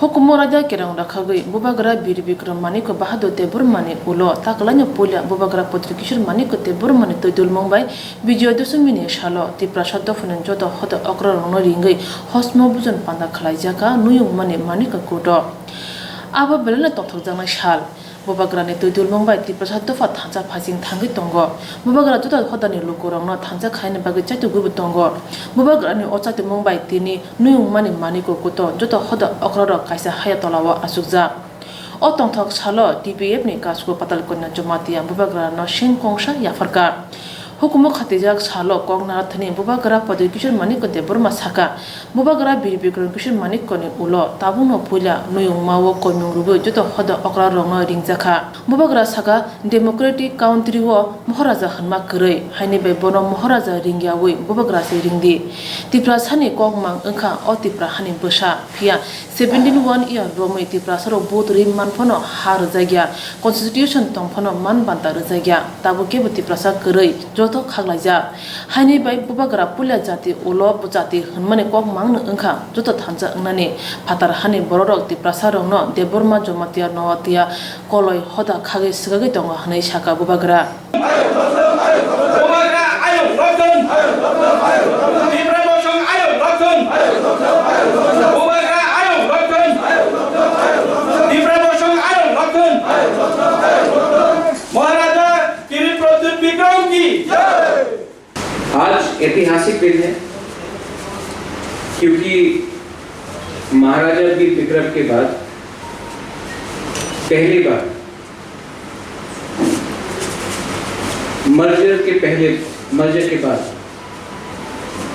Hukumo raja kerang rakhagai bubagra bir bikram mani ko bahado te burmani ulo taklanya polia bubagra potrikishur mani ko te burmani toidul mumbai bijo dosumini shalo ti prasad funen joto hoda okra rongno ringai hosmo bujon panda khlai jaka nuyung mani ko koto aba belena tothok jana shal bubagra ne toidul mumbai ti prasad fa thancha phasing thangi tongo bubagra joto hodani lokorongno thancha khaine bagi chatu gubu tongo bubagra ne ochate mumbai tini nuyung mani ko koto joto hoda okra ro kaisa haya tolawa asukja o tongthok salo tpf ni kasko patal konna jomatia bubagra no shin kongsha yafarka hukumo khatijak salo kongna thani bubagra padu kishor mani ko te burma saka bubagra birbikron kishor mani ko ni ulo tabuno pula nuyung mawo ko nyungrubo joto hoda okra rongo ringjakha bubagra saka democratic country wo maharaja hanma krei haini be bono maharaja ringyawi bubagra se ringdi tipra sani kongmang engkha o tipra hani bosa phia 17 year romai tipra saro both rim manphono har jagya constitution tongphono man banta rjagya tabu ke tipra sa krei joto khaglaija haini bai bubagra pula jati ulo bujati hanmane kok mangna engkha joto thancha ngnani phatar hani bororok ti prasarongno deborma jomatia nowatia koloi hoda khage sigage tongo hanai saka bubagra ayo rakon dibra bosong ayo rakon bubagra ayo rakon dibra bosong ayo rakon महाराजा किरी प्रद्युत विक्रम की आज ऐतिहासिक दिन है क्योंकि महाराजा वीर विक्रम के बाद पहली बार मर्जर के बाद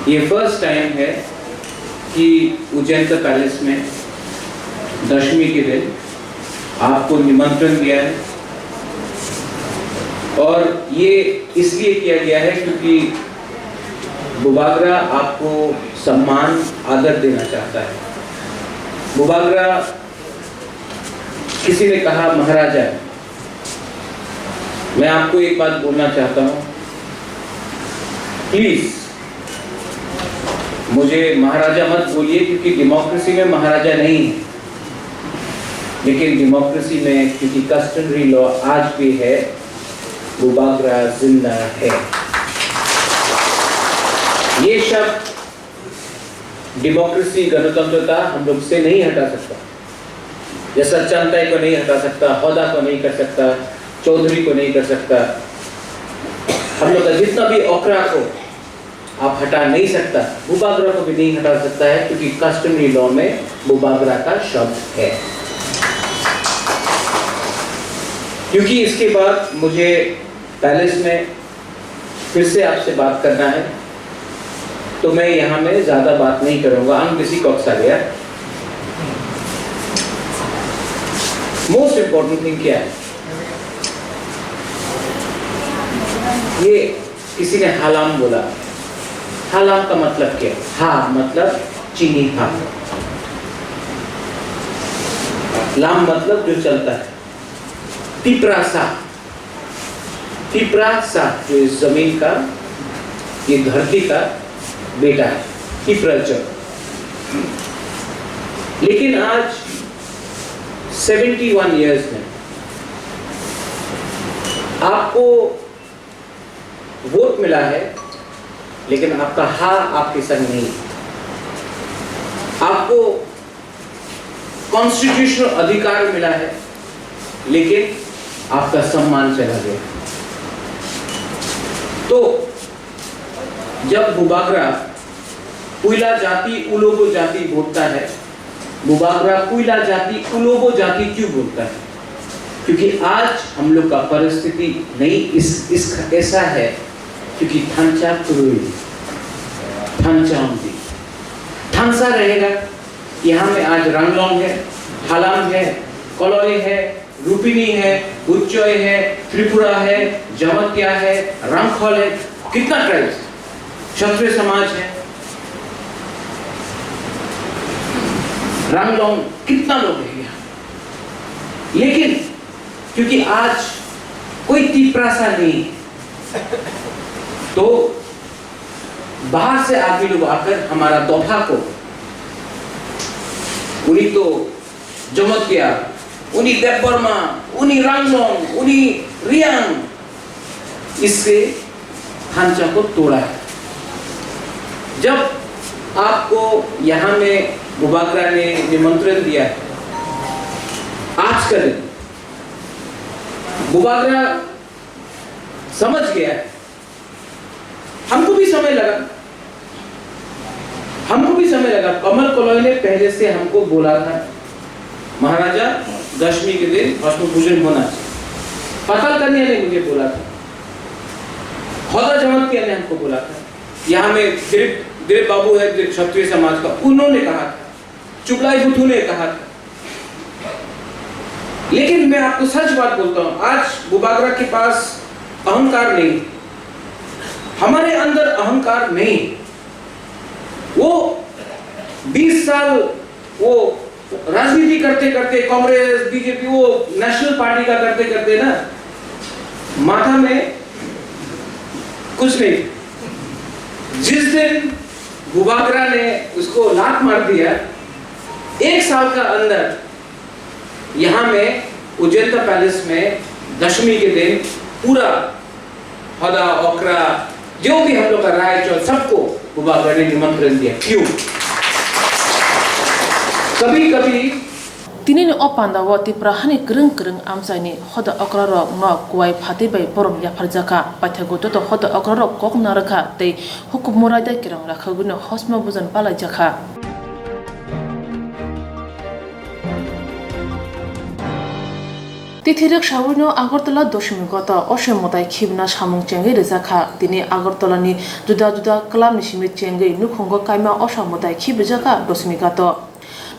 ये फर्स्ट टाइम है कि उज्जैन पैलेस में दशमी के दिन आपको निमंत्रण दिया है और ये इसलिए किया गया है क्योंकि बुबागरा आपको सम्मान आदर देना चाहता है। बुबागरा किसी ने कहा महाराजा, मैं आपको एक बात बोलना चाहता हूं, प्लीज मुझे महाराजा मत बोलिए क्योंकि डेमोक्रेसी में महाराजा नहीं है, लेकिन डेमोक्रेसी में क्योंकि कस्टमरी लॉ आज भी है, बुबागरा जिंदा है। ये शब्द डेमोक्रेसी गणतंत्रता हम लोग से नहीं हटा सकता, जैसा चंदाई को नहीं हटा सकता, हौदा को नहीं कर सकता, चौधरी को नहीं कर सकता, हम लोग का जितना भी ओकरा को आप हटा नहीं सकता, बुबागरा को भी नहीं हटा सकता है क्योंकि कस्टमरी लॉ में बुबागरा का शब्द है। क्योंकि इसके बाद मुझे पैलेस में फिर से आपसे बात करना है, तो मैं यहाँ में ज्यादा बात नहीं करूंगा। हम किसी को अक्सर गया मोस्ट इंपॉर्टेंट थिंग क्या है, ये किसी ने हालाम बोला। हालाम का मतलब क्या है? हा मतलब चीनी हा, लाम मतलब जो चलता है, पिपरासा जो इस जमीन का, ये धरती का बेटा है, पिपराचर। लेकिन आज 71 इयर्स में आपको वोट मिला है, लेकिन आपका हा आपके संग नहीं। आपको कॉन्स्टिट्यूशनल अधिकार मिला है, लेकिन आपका सम्मान चला गया। तो जब बुबागरा कुइला जाति उलोगो जाति बोलता है, बुबागरा कुइला जाति उलोगो जाति क्यों बोलता है? क्योंकि आज हम लोग का परिस्थिति नहीं ऐसा है, क्योंकि थांचा कुरुई थांसा रहेगा। यहाँ में आज रंगलोंग है, हालाम है, कलोई है, रूपिनी है, उच्चोय है, त्रिपुरा है, जमतिया है, रंगखोल है, कितना ट्राइब्स, क्षत्रिय समाज है, रंगलोंग, कितना लोग है यहाँ। लेकिन क्योंकि आज कोई तिपरासा नहीं है, तो बाहर से आदमी लोग आकर हमारा तोहफा को, उन्हीं तो जमत किया, उन्हीं देवबर्मा, उन्हीं रांगलोंग, उन्हीं रियांग, इससे ढांचा को तोड़ा है। जब आपको यहाँ में बुबागरा ने निमंत्रण दिया है, आज का दिन बुबागरा समझ गया है। हमको भी समय लगा, कमल कॉलोनी ने पहले से हमको बोला था महाराजा दशमी के दिन भस्म पूजन होना चाहिए। पताल कन्या ने मुझे बोला था, हौदा जमतिया ने हमको बोला था, यहाँ में दिलीप बाबू है क्षत्रिय समाज का, उन्होंने कहा था, चुगलाई बुद्धू ने कहा था। लेकिन मैं आपको सच बात बोलता हूं, आज बुबागरा के पास अहंकार नहीं, हमारे अंदर अहंकार नहीं। वो 20 साल वो राजनीति करते करते, कांग्रेस बीजेपी वो नेशनल पार्टी का करते करते ना, माथा में कुछ नहीं। जिस दिन बुबागरा ने उसको लात मार दिया, 1 साल का अंदर यहाँ में उज्जैन पैलेस में दशमी के दिन पूरा हौदा ओकरा जो भी हम लोग का राय चौल सबको बुबागरा ने निमंत्रण दिया। क्यों? कभी कभी Tinini opanda wo tiprahani kereng amsaini hoda okrarok no kuai phati bai porom ya pharjaka pathagoto to hoda okrarok kok naraka tei hukum moraida kirang rakhaguno hosma bujan palai jaka. Tithirek shawino Agartala doshimi gota oshemotai khibna samung chengi rezakha tini Agartalani juda klam nishimi chengi nukhongo kaima oshamotai khibjaka dosmigato.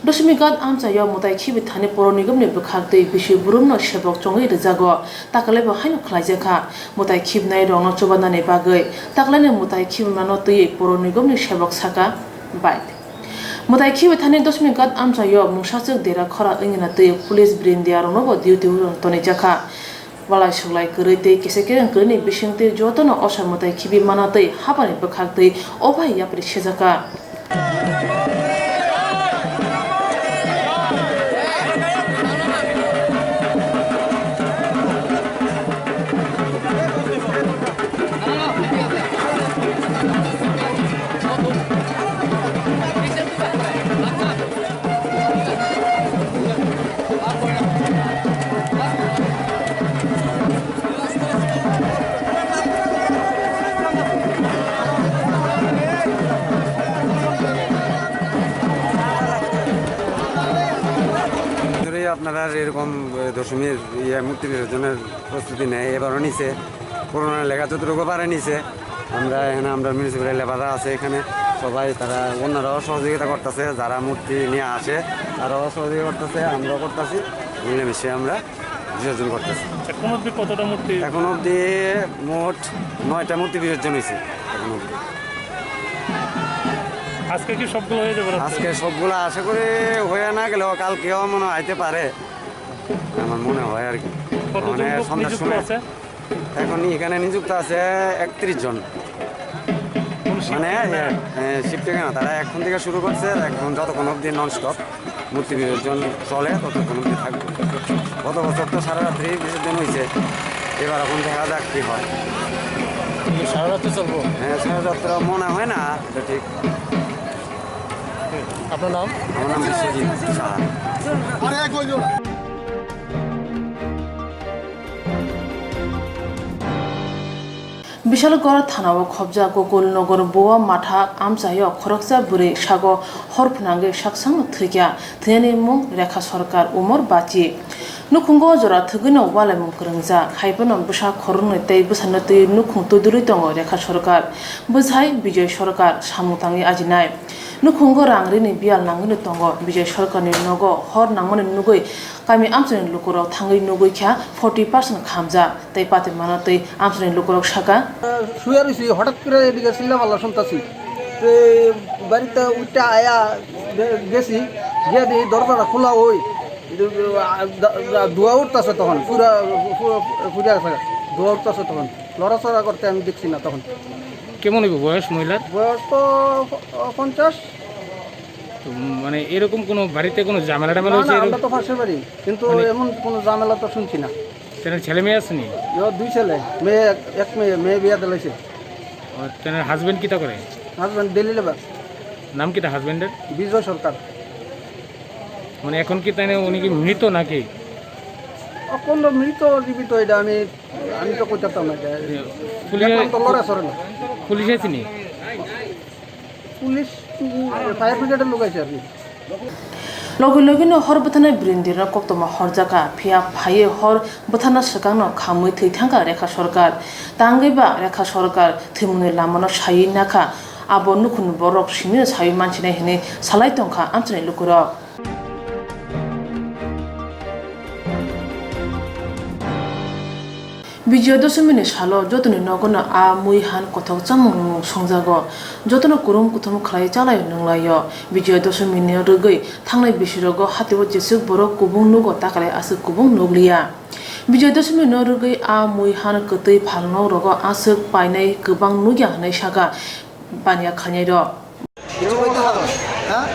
Dosmigat amsaya motai khibi thane poronigomni bukhaktei bishi burumno shebok chongi rezago takaleba haino khlaijaka motai khibnai rongno chobanane bagai taklane motai khibmano tei poronigomni shebok saka bait. Motai khibi thane dosmigat amsaya mungsachak dera khora ingina tei police brindia ronobo duty tone jaka walai suglai kore tei kesekeren kore bishingte jotono osha motai khibi manatei habani bukhaktei obai yapri shejaka. আপনারা এরকম দশমীর মূর্তি বিসর্জনের প্রস্তুতি নেয়, এবারও নিছে করোনার লেখা যতটুকু পারে নিছে। আমরা এখানে আমরা মিউনিসিপ্যাল লেবাররা আছে এখানে সবাই, তারা অন্যরাও সহযোগিতা করতেছে, যারা মূর্তি নিয়ে আসে তারাও সহযোগিতা করতেছে, আমরাও করতেছি, মিলেমিশে আমরা বিসর্জন করতেছি। এখন অবধি কতটা মূর্তি? এখন অবধি মোট 9টা মূর্তি বিসর্জন হয়েছে এখন অবধি। আজকে কি সবগুলো হয়ে যাবে? আজকে সবগুলো আশা করি হয়ে না গেলেও কালকেও মনে হইতে পারে, আমার মনে হয় আর কি। মানে সন্ধ্যার সময় এখন এখানে নিযুক্ত আছে 31 জন, মানে শিফটে কেন তারা এখন থেকে শুরু করছে, এখন যতক্ষণ অবধি ননস্টপ মূর্তি বিসর্জন চলে ততক্ষণ অবধি থাকবে। গত বছর তো সারা রাত্রি বিসর্জন হয়েছে, এবার এখন দেখা যাক কি হয়। সারা রাত্রে চলবো? হ্যাঁ, সারা রাত্রে মনে হয় না এটা ঠিক। আপনার নাম? আমার নাম Biswajit Saha. Bishalgor Thanawa Khobja Gokul Nogor Boa Matha Amsayo Khoroksa Bure Shago Horpnange Shaksang Trikya Thene Mung Rekha Sarkar Umar Bachi Nukungo Jora Thugino Wale Mukrangza Haibano Busha Korun Tei Busanati Nukung Tuduritongo Rekha Sarkar Buzhai Bijay Sarkar Samutangi Ajinai Nukungo Rangrini Bial Nangini Tongo Bijay Sarkar Nogo Hor Nangoni Nugui Kami Amsanin Lukuro Tangi Nugui Kya 40% Khamza Tei Pati Manati Amsanin Lukurok Shaka শুয়ে রয়েছি, হঠাৎ করে এদিকে চিল্লা পাল্লা শুনতেছি। তো বাড়িতে উঠটা আয়া গেছি, গিয়ে দেখি দরজাটা খোলা, ওই ধোয়া উঠতেছে, তখন পুরা ফুরিয়া গেছে, ধোয়া উঠতেছে, তখন লড়াচড়া করতে আমি দেখছি না। তখন কেমন হইব বয়স মহিলার? বয়স তো 50। তো মানে এরকম কোনো বাড়িতে কোনো ঝামেলা টামেলা না হয়েছে না এরকম? আমরা তো পাশের বাড়ি, কিন্তু এমন কোনো ঝামেলা তো শুনছি না। তেনার ছেলে মেয়ে আসেনি? এবার 2 ছেলে, মেয়ে এক মেয়ে বিয়া দিলাইছে। তেনার হাজবেন্ড কিটা করে? হাজব্যান্ড দিল্লি লেবার, নাম কিটা হাজবেন্ডের? বিজয় সরকার। মানে এখন কি তাই উনি কি মৃত নাকি? কোন মৃত জীবিত এটা আমি তো কইতাম না। পুলিশ এখন তো লড়া সরে না। পুলিশ আসেনি? পুলিশ ফায়ার ব্রিগেডের লোক আছে আর কি। লগে লগে हर बथाना ब्रिन्दिर कक्तमा हर जागा फिया फाये हर बथाना सगांनो खामै थैथांगा रेखा सरकार तांगैबा रेखा सरकार थैमुनि लामानो सायै नाखा आबो नुखुन बरक सिनि सायै मानसिना हिने सालाय तंखा आमचने लुकुरक বিজয় দশমীনি সালো যতনি নগন আ মুই হান কথক চামং সংজাগো যতন কুরুম কুথুম খালাই চালাই নংলাयो বিজয় দশমীনি রগৈ থাंनाय बिसोरगो हातिबो जेसु बर कुबुं नुगो ताकाले आसु कुबुं नुगलिया বিজয় দশমী নরগৈ आ मुई हान कतै फालनो रगो आसु पाइनाय गोबां नुगिया हनाय सागा बानिया खानाय र হ্যাঁ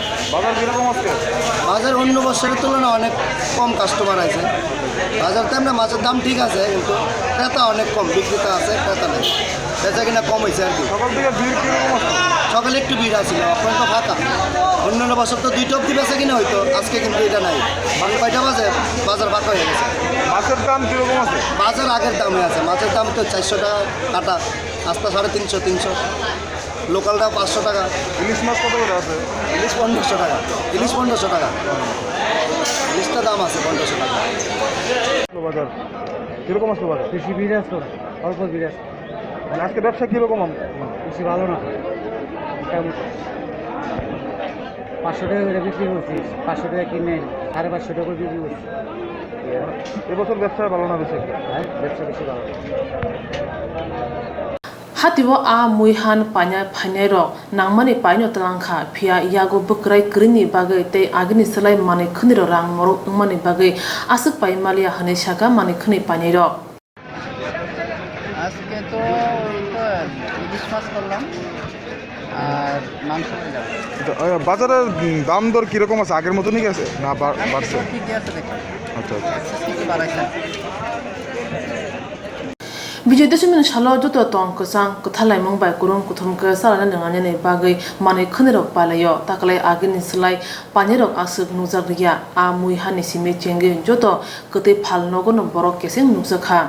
বাজার অন্য বছরের তুলনায় অনেক কম কাস্টমার আছে। বাজার তেমনি মাছের দাম ঠিক আছে, কিন্তু ক্রেতা অনেক কম, বিক্রেতা আছে ক্রেতা নেই, বেচা কিনা কম হয়েছে আর কি। সকালে একটু ভিড় আছিল, এখন তো ফাঁকা। অন্যান্য বছর তো 2টা অব্দি বেচা কিনা হইতো, আজকে কিন্তু এটা নাই। কয়টা বাজে বাজার ফাঁকা হয়ে গেছে। মাছের দাম কিরকম আছে? মাছের আগের দামে আছে, মাছের দাম তো 400 টাকা কাটা, আস্তা 350 300, লোকালটা 500 টাকা। ইলিশ মাছ কত করে আছে? ইলিশ 1500 টাকা, ইলিশ 1500 টাকা, ইলিশটা দাম আছে 1500 টাকা। বাজার কিরকম আসলো বাজার? বেশি ভিড় আসলো, অল্প ভিড় আসলো। মানে আজকে ব্যবসা কিরকম? বেশি ভালো না, কেমন 500 টাকা করে বিক্রি করছি, 500 টাকা কিনে 550 টাকা করে বিক্রি করছি। এবছর ব্যবসা ভালো না বেশি? হ্যাঁ, ব্যবসা বেশি ভালো। हातिबो आ मुई हान पान्या फाइनाय र नांमानि पाइनो तलांखा फिया यागो बक्राय ग्रिनि बागै ते आगिनि सलाय माने खनिरो रां मरो उमानि बागै आसुक पाइमालिया हने सागा माने खनि पाइनाय र আজকে তো ইলিশ মাছ করলাম আর মাংস করলাম। বাজারের দাম দর কিরকম আছে? আগের মতনই আছে না বাড়ছে? ঠিকই আছে দেখি। আচ্ছা আচ্ছা। কিছু বাড়াইছে। বিজয় দশমী সালো যত টং কসাং কথালাই মংবাই কুরুম কুথুম কে সালানা नंगाने बागै माने खनेरक पालायो ताकलाय आगिनि सलाय पानेरक आसुक नुजागरिया आ मुई हानि सिमे चेंगे जत कते फाल नगन बरक केसें नुजाखा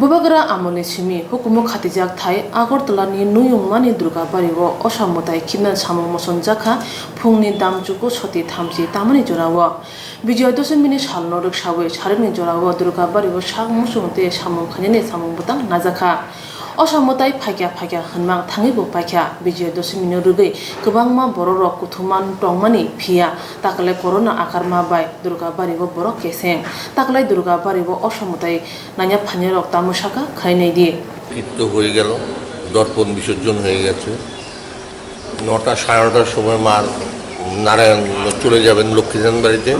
बुबागरा आमले सिमी हुकुम खातिजाक थाय आगरतलानि नुयुंमानि दुर्गाबारिओ असामताय खिमनान सामं मसन जाखा फुंनि दामजुको सति थामजि तामानि जराव বিজয় দশমীनि सालनो रक्सावै सारेनि जराव दुर्गाबारिओ साग मुसुंते सामं खानिनि सामं बुतां नाजाखा असामताय फायग्या होनमां थाङैबो पाइख्या বিজয় दशमीनि रुगै गोबांमा बर'रक कुथुमान टंमानि फिया ताकलाय कर'ना आकारमा बाय दुर्गाबारिओ बर' केसें ताकलाय दुर्गाबारिओ असामताय नाया फानिरक तामुसाका खायनाय দিয়ে কীর্ত হয়ে গেল, দর্পণ বিসর্জন হয়ে গেছে। 9টা 9:30টার সময় মা নারায়ণ চলে যাবেন লক্ষ্মীজান বাড়িতে।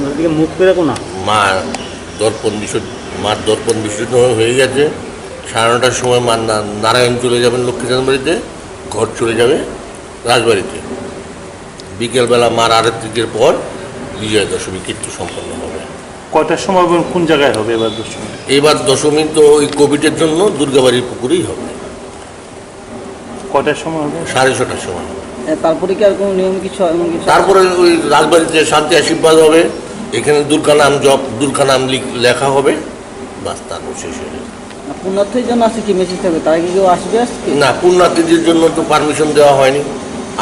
মার দর্পণ বিসর্জন হয়ে গেছে। 9:30টার সময় মা নারায়ণ চলে যাবেন লক্ষ্মীজান বাড়িতে, ঘর চলে যাবে রাজবাড়িতে। বিকেলবেলা মার আরতির পর বিজয়া দশমী কীর্ত সম্পন্ন হবে। কয়টার সময় কোন জায়গায় হবে এবার দশমী? এবার দশমী তো ওই কোভিডের জন্য দুর্গাবাড়ির পুকুরেই হবে। কয়টার সময় হবে? 6:30টার সময়। তারপরে কি আর কোনো নিয়ম কিছু? তারপরে ওই রাজবাড়িতে শান্তি আশীর্বাদ হবে, এখানে দুর্গা নাম লেখা হবে, বাস তারপর শেষ হয়ে যাবে। পুণ্যার্থীর জন্য আছে কি মেসেজ থাকবে? তারা কি কেউ আসবে আজকে? না, পুণ্যার্থীদের জন্য তো পারমিশন দেওয়া হয়নি,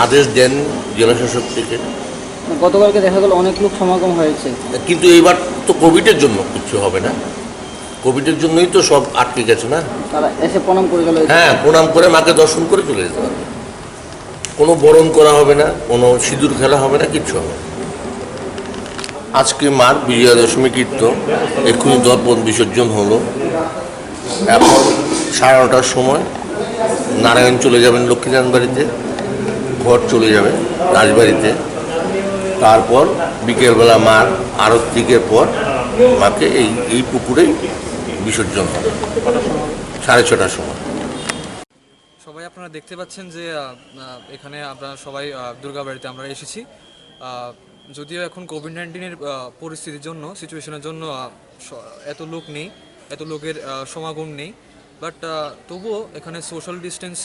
আদেশ দেন জেলাশাসক থেকে। গতকালকে দেখা গেল অনেক লোক সমাগম হয়েছে, কিন্তু এইবার তো কোভিডের জন্য কিছু হবে না, কোভিডের জন্যই তো সব আটকে গেছে না। তারা এসে প্রণাম করে গেল। হ্যাঁ, প্রণাম করে মাকে দর্শন করে চলে যেতে পারবে। কোনো বরণ করা হবে না, কোনো সিঁদুর খেলা হবে না, কিচ্ছু হবে না। আজকে মার বিজয়া দশমী কীর্ত এক্ষুনি দর্পণ বিসর্জন হলো। এখন 9:30টার সময় নারায়ণ চলে যাবেন লক্ষ্মীজান বাড়িতে, ঘর চলে যাবে রাজবাড়িতে। তারপর বিকেলবেলা মার আরতিকের পর মাকে এই পুকুরেই বিসর্জন হবে 6:30টার সময়। সবাই আপনারা দেখতে পাচ্ছেন যে এখানে আমরা সবাই দুর্গাবাড়িতে আমরা এসেছি। যদিও এখন কোভিড-19-এর পরিস্থিতির জন্য সিচুয়েশনের জন্য এত লোক নেই, এত লোকের সমাগম নেই, বাট তবুও এখানে সোশ্যাল ডিস্টেন্স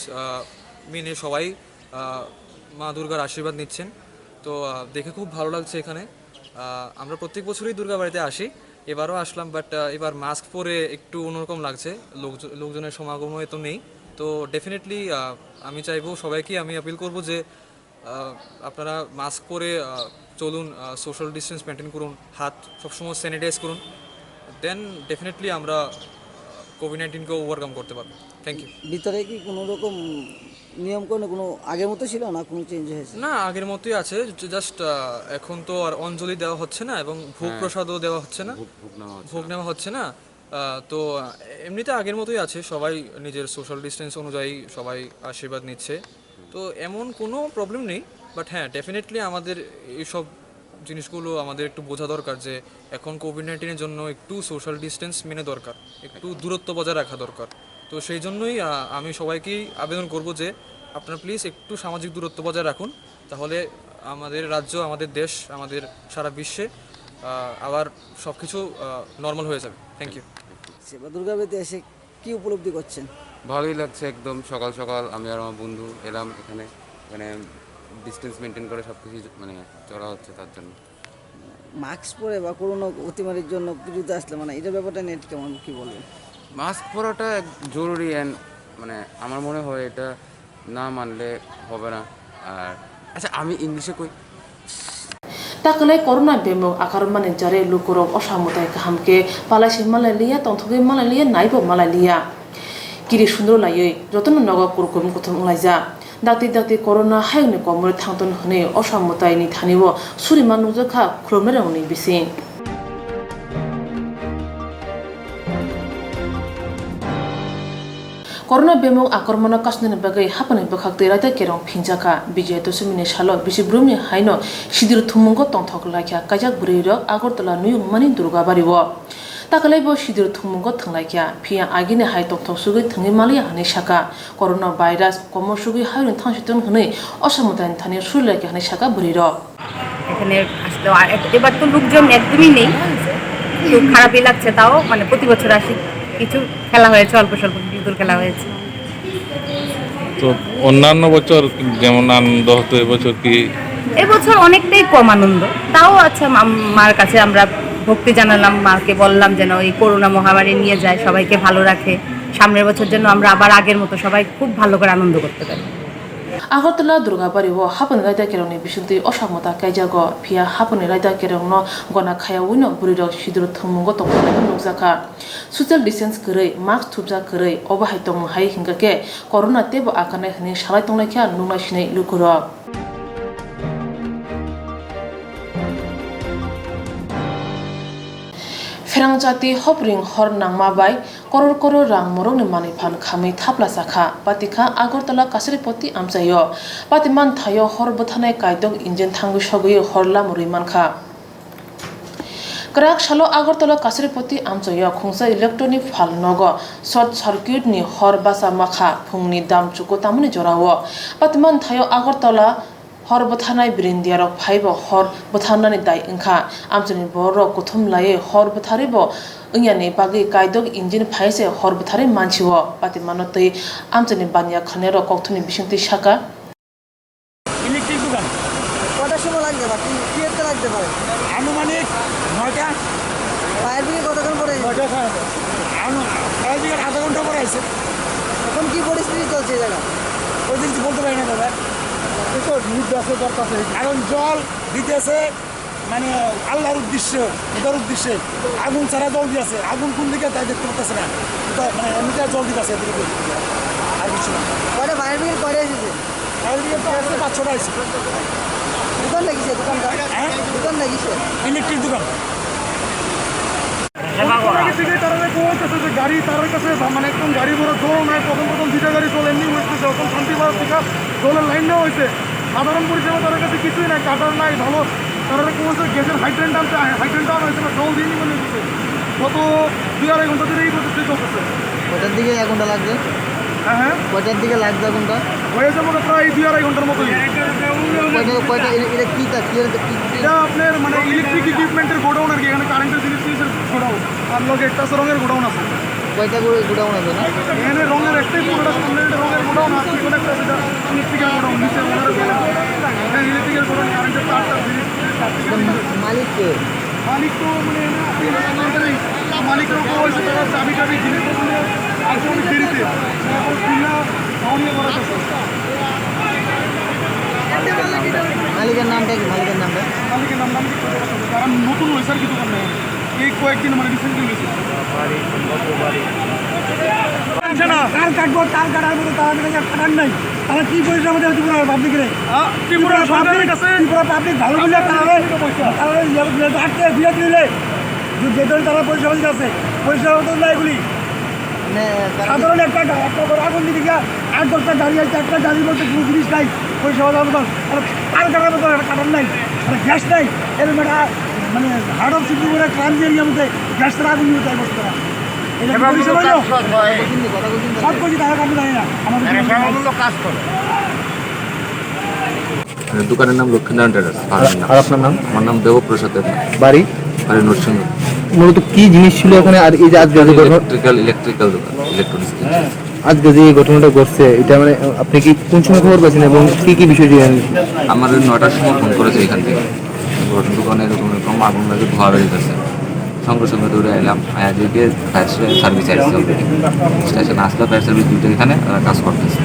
মেনে সবাই মা দুর্গার আশীর্বাদ নিচ্ছেন। তো দেখে খুব ভালো লাগছে এখানে। আমরা প্রত্যেক বছরই দুর্গাবাড়িতে আসি, এবারও আসলাম, বাট এবার মাস্ক পরে একটু অন্যরকম লাগছে, লোকজনের সমাগম তো নেই। তো ডেফিনেটলি আমি চাইবো সবাইকে, আমি আপিল করব যে আপনারা মাস্ক পরে চলুন, সোশ্যাল ডিস্টেন্স মেনটেন করুন, হাত সবসময় স্যানিটাইজ করুন, দেন ডেফিনেটলি আমরা কোভিড-19কে ওভারকাম করতে পারবো। Thank you. ভিতরে কি কোনো রকম নিয়ম কোনো আগের মতো ছিল না, কোনো চেঞ্জ হয়েছে? না, আগের মতোই আছে, জাস্ট এখন তো আর অঞ্জলি দেওয়া হচ্ছে না এবং ভোগ প্রসাদও দেওয়া হচ্ছে না, ভোগ নেওয়া হচ্ছে না। তো এমনিতে আগের মতোই আছে, সবাই নিজের সোশ্যাল ডিস্টেন্স অনুযায়ী সবাই আশীর্বাদ নিচ্ছে, তো এমন কোনো প্রবলেম নেই। বাট হ্যাঁ, ডেফিনেটলি আমাদের এইসব জিনিসগুলো আমাদের একটু বোঝা দরকার যে এখন কোভিড-19-এর জন্য একটু সোশ্যাল ডিস্টেন্স মেনে দরকার, একটু দূরত্ব বজায় রাখা দরকার। তো সেই জন্যই আমি সবাইকেই আবেদন করব যে আপনারা প্লিজ একটু সামাজিক দূরত্ব বজায় রাখুন, তাহলে আমাদের রাজ্য, আমাদের দেশ, আমাদের সারা বিশ্বে আবার সব কিছু নর্মাল হয়ে যাবে। Thank you. সেবা দুর্গাবাড়িতে এসে কি উপলব্ধি করছেন? ভালোই লাগছে, একদম সকাল সকাল আমি আর আমার বন্ধু এলাম এখানে, মানে ডিস্টেন্স মেনটেন করে সব কিছু মানে চলা হচ্ছে, তার জন্য। মাস্ক পরে বা করোনা অতিমারির জন্য পুজোতে আসলে মানে এটার ব্যাপারটা নেট কেমন, কি বলবেন? মাস্ক পরাটা জরুরি, অ্যান্ড মানে আমার মনে হয় এটা না মানলে হবে না। আর আচ্ছা, আমি ইংলিশে কই তাকলে করোনা বেমো আকার মানে জারে লুকুর অসামতায় কাহামকে পালাইছে মালাইলিয়া তন্থকে মালাইলিয়া নাইবো মালাইলিয়া কিরি সুন্দর লাইयै যতন নগ কুরকুম কুথুম লাইজা দাতি দাতি করোনা হাইনে কমরে থাংতন হনে অসামতায়নি থানিব সুরিমান নুজখা খুলমেরাউনি বিসিং করোনা বেমক আক্রমণ কাশ্মীর বাগै হাপানি বখাকতে রাইতা কেরং ফিনজাকা বিজয় দশমিনি সালো বিসি ব্রুমনি হাইনো সিদির থুমুঙ্গ তংথক লাইখা কাজাক বুড়িরক আগরতলা নুয়ুং মানি দুর্গাবাড়িব তাকালাইব সিদির থুমুঙ্গ থাंलाइखा फिया आगिने हाय तंथक सुगै थंगि मालिया हानि साका করোনা ভাইরাস কম সুগै হাইनो थांसितन हनै অসমতায়ন থানি সুরলাইকে হানি সাকা বুড়িরক এখানে আসলে এবার তো লোকজন একদমই নেই, খুব খারাপই লাগছে। তাও মানে প্রতি বছর আসি, কিছু খেলা হয়েছে, অল্প স্বল্প বিদ্যুৎ খেলা হয়েছে। তো অন্যান্য বছর যেমন আনন্দ হতো, এবছর কি? এবছর অনেকটাই কম আনন্দ। তাও আচ্ছা, মার কাছে আমরা ভক্তি জানালাম, মাকে বললাম যেন এই করোনা মহামারী নিয়ে যায়, সবাইকে ভালো রাখে, সামনের বছর যেন আমরা আবার আগের মতো সবাই খুব ভালো করে আনন্দ করতে পারি। আগরতলা দুর্গাবাড়িও হাপন রাইদা কেরংনি বিশুদ্ধি অসামতা কাইজাগ ফিয়া হাপন রাইদা কেরং গনা খায়াউইনো বুড়িরক সিদুর থমুঙ্গ তংখাनाय नुजाखा ससियेल डिस्टेंस गरै मास्क थुबजा गरै अबाहाय तंग हाय हिंगाके करोना तेबो आखानाय हनि सालाय तंनायखा नुनायसिनाय लुकुरक फेरांजाति हपरिं हर नांमाबाय करर करर रां मरंनि मानि फान खामै थाप्ला साखा पातिखा आगरतला कासरिपति आमचायो पातिमान थायो हर बथानाय कायदं इन्जिन थांगु सगै हरला मुरिमानखा क्राक सालो आगरतला कासरिपति आमचायो खुंसा इलेक्ट्रनिक फाल नग शर्ट सार्किट नि हर बासा माखा फुंनि दाम चुको तामुनि जरावो पातिमान थायो आगरतला हर बथानाय बिरिन्दियारक फाइबो हर बथानानि दाय ओंखा आमचनि बर कुथुम लाये हर बथारिबो ओंयानि बागै कायदक इन्जिन फाइसे हर बथारि मानसिवो पातिमानतै आमचनि बानिया खनेर कक्थुनि बिसंति साका ইলেকট্রিক দোকান কটার সময় লাগবে বা কি এতে লাগতে পারে আনুমানিক 9টা ফায়ার ব্রিগেড কতক্ষণ পরে 9টা ফায়ার ব্রিগেড আধা ঘন্টা পরে আসছে এখন কি পরিস্থিতি চলছে এই জায়গা ওই দিন বলতে পারি না দাদা তো নিউজ আছে দরকার কারণ জল দিতেছে মানে আল্লাহর উদ্দেশ্যে এটার উদ্দেশ্যে আগুন ছাড়া জল দিয়েছে আগুন কোন দিকে তাই দেখতে পাচ্ছে না মানে এমনিতে জল দিতেছে আর কিছু না পরে ফায়ার ব্রিগেড করে এসেছে ফায়ার ব্রিগেড তো আসছে 5-6টা আসছে দোকান লাগিয়েছে দোকানটা হ্যাঁ দোকান লাগিয়েছে ইলেকট্রিক দোকান গাড়ি তার কাছে মানে একদম গাড়ি বড় জল নাই প্রথম দুইটা গাড়ি চলে এমনি হয়েছে যখন শান্তিবার থেকে জলের লাইন নেওয়া হয়েছে সাধারণ পরিষেবা তাদের কাছে কিছুই নাই কাটার নাই ভালো তারা কোনো গ্যাসের হাইড্রেন্ট আনতে হাইড্রেন্ট আনা হয়েছে না জল দিয়ে নিয়ে দিচ্ছে গত 2-2.5 ঘন্টা ধরে এই প্রসেসটি চলতেছে কোথার দিকে 1 ঘন্টা লাগবে হ্যাঁ কয়টার দিকে লাগবে আগুনটা? হয়ে যাবো প্রায় 2-2.5 ঘন্টার মতোই। কয়টা এটা কি কাজ এটা আপনার মানে ইলেকট্রিক ইকুইপমেন্টের গোডাউন আর কি, এখানে কারেন্টের জিনিসের গোডাউন আর লগে একটা রঙের গোডাউন আছে। কয়টা করে গোডাউন আছে না? এখানে রঙের একটাই পুরোটা স্ট্যান্ডার্ড রঙের গোডাউন আছে, পিছনে একটা সেটা ইলেকট্রিক্যাল গোডাউন, নিচে ওনার হ্যাঁ ইলেকট্রিক্যাল গোডাউন, কারেন্টের তারটা মালিক কে? মালিক তো মানে মালিকের উপর হয়েছে তারা চাবি টাবি জিনিসপত্র আসে অনেক দেরিতে খুলনা নিয়ে করা যাচ্ছে। মালিকের নামটা কি? মালিকের নাম তারা নতুন হয়েছে আর কি দোকান নেই, এই কয়েকদিন মানে রিসেন্টলি হয়েছে। তার কাটবো, তার কাটার মতো তাদের কাছে কাটার নাই। তারা কি পয়সা আমাদের ত্রিপুরা পাবলিকের ত্রিপুরা পাবলিক ভালো বললে তারা আটকে বিয়ে দিলে যেদিন তারা পয়সা পাতি আছে পয়সা মতো না এগুলি সাধারণ একটা আগুন দিকে 8-10টা গাড়ি আছে, একটা গাড়ির মধ্যে কোনো জিনিস নাই পয়সা পাওয়ার মতন, তার কাটার মতো একটা কাটার নাই, গ্যাস নাই। এরকম একটা মানে হার্ড অফ সিটি করে ক্রাইম এরিয়ার মধ্যে গ্যাস তারা আগুন নিয়ে যায় বসতে পারে। সব কিছু তারা কাজ জানি না আমাদের কাজ করে। দোকানের নাম লক্ষ্মীনারায়ণ ট্রেডার্স। আর আপনার নাম? আমার নাম দেবপ্রসাদ দেবনাথ, বাড়ি? বাড়ি নরসিংহ। মূলত কি জিনিস ছিল এখানে? আর এই যে আজকে যে ইলেকট্রিক্যাল দোকান, ইলেকট্রনিক্স। আজকে যে এই ঘটনাটা ঘটছে এটা মানে আপনি কি কোন সময় খবর পাচ্ছেন এবং কি কি বিষয় জানেন? আমার 9টার সময় ফোন করেছে এখান থেকে, দোকানে এরকম এরকম আগুন লাগে, ধোয়া বেরিয়েছে। সঙ্গে সঙ্গে দৌড়ে এলাম, আয়া দিকে ফায়ার সার্ভিস আসছে অলরেডি, স্টেশন আসলে ফায়ার সার্ভিস দুটো এখানে কাজ করতেছে।